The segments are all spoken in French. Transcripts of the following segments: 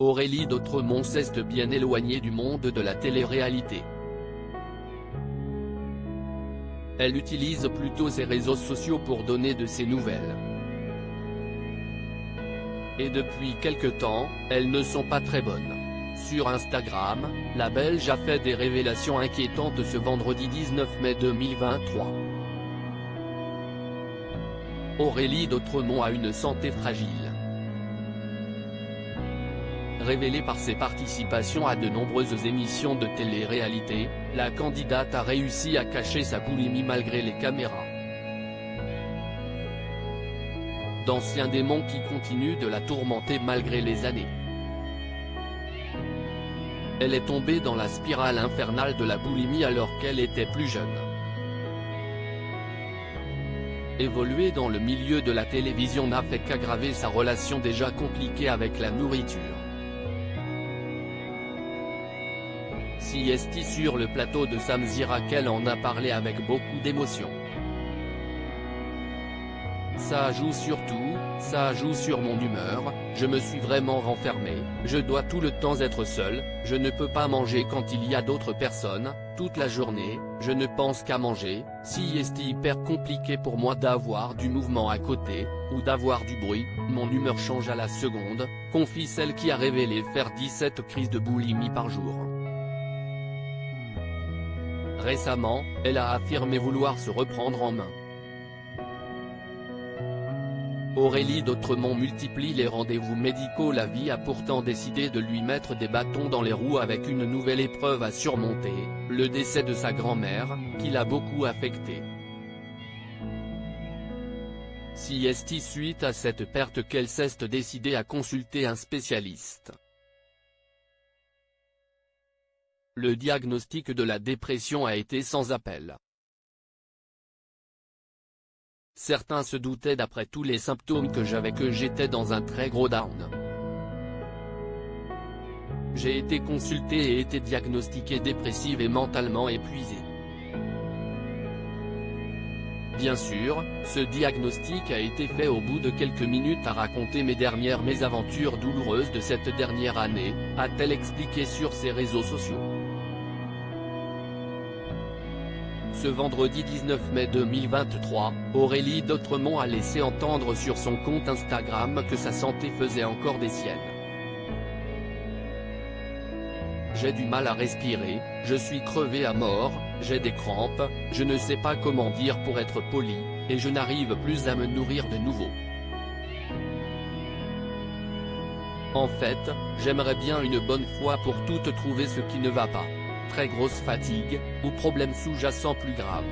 Aurélie d'Autremont s'est bien éloignée du monde de la télé-réalité. Elle utilise plutôt ses réseaux sociaux pour donner de ses nouvelles. Et depuis quelque temps, elles ne sont pas très bonnes. Sur Instagram, la Belge a fait des révélations inquiétantes ce vendredi 19 mai 2023. Aurélie d'Autremont a une santé fragile. Révélée par ses participations à de nombreuses émissions de télé-réalité, la candidate a réussi à cacher sa boulimie malgré les caméras. D'anciens démons qui continuent de la tourmenter malgré les années. Elle est tombée dans la spirale infernale de la boulimie alors qu'elle était plus jeune. Évoluer dans le milieu de la télévision n'a fait qu'aggraver sa relation déjà compliquée avec la nourriture. Si est sur le plateau de Sam Zirak, elle en a parlé avec beaucoup d'émotion. Ça joue sur tout, ça joue sur mon humeur, je me suis vraiment renfermé, je dois tout le temps être seul, je ne peux pas manger quand il y a d'autres personnes, toute la journée, je ne pense qu'à manger, si est hyper compliqué pour moi d'avoir du mouvement à côté, ou d'avoir du bruit, mon humeur change à la seconde, confie celle qui a révélé faire 17 crises de boulimie par jour. Récemment, elle a affirmé vouloir se reprendre en main. Aurélie d'Autremont multiplie les rendez-vous médicaux. La vie a pourtant décidé de lui mettre des bâtons dans les roues avec une nouvelle épreuve à surmonter, le décès de sa grand-mère, qui l'a beaucoup affectée. Si est suite à cette perte qu'elle s'est décidée à consulter un spécialiste. Le diagnostic de la dépression a été sans appel. Certains se doutaient d'après tous les symptômes que j'avais que j'étais dans un très gros down. J'ai été consultée et été diagnostiquée dépressive et mentalement épuisée. Bien sûr, ce diagnostic a été fait au bout de quelques minutes à raconter mes dernières mésaventures douloureuses de cette dernière année, a-t-elle expliqué sur ses réseaux sociaux. Ce vendredi 19 mai 2023, Aurélie d'Autremont a laissé entendre sur son compte Instagram que sa santé faisait encore des siennes. J'ai du mal à respirer, je suis crevée à mort, j'ai des crampes, je ne sais pas comment dire pour être poli, et je n'arrive plus à me nourrir de nouveau. En fait, j'aimerais bien une bonne fois pour toutes trouver ce qui ne va pas. Très grosse fatigue, ou problème sous-jacent plus grave.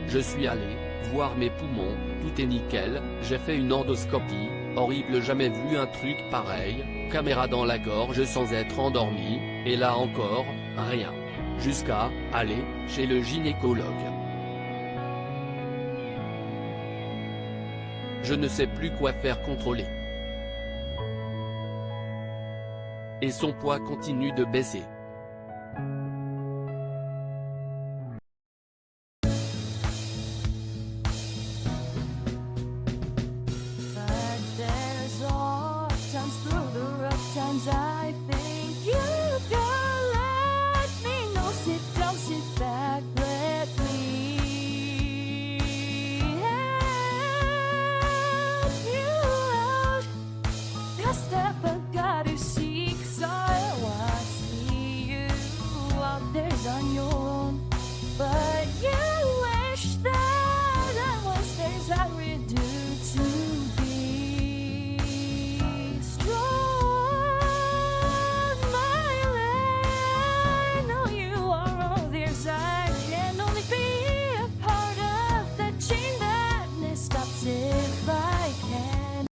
Je suis allé voir mes poumons, tout est nickel, j'ai fait une endoscopie, horrible, jamais vu un truc pareil, caméra dans la gorge sans être endormi, et là encore, rien. Jusqu'à aller chez le gynécologue. Je ne sais plus quoi faire contrôler. Et son poids continue de baisser. Through the rough times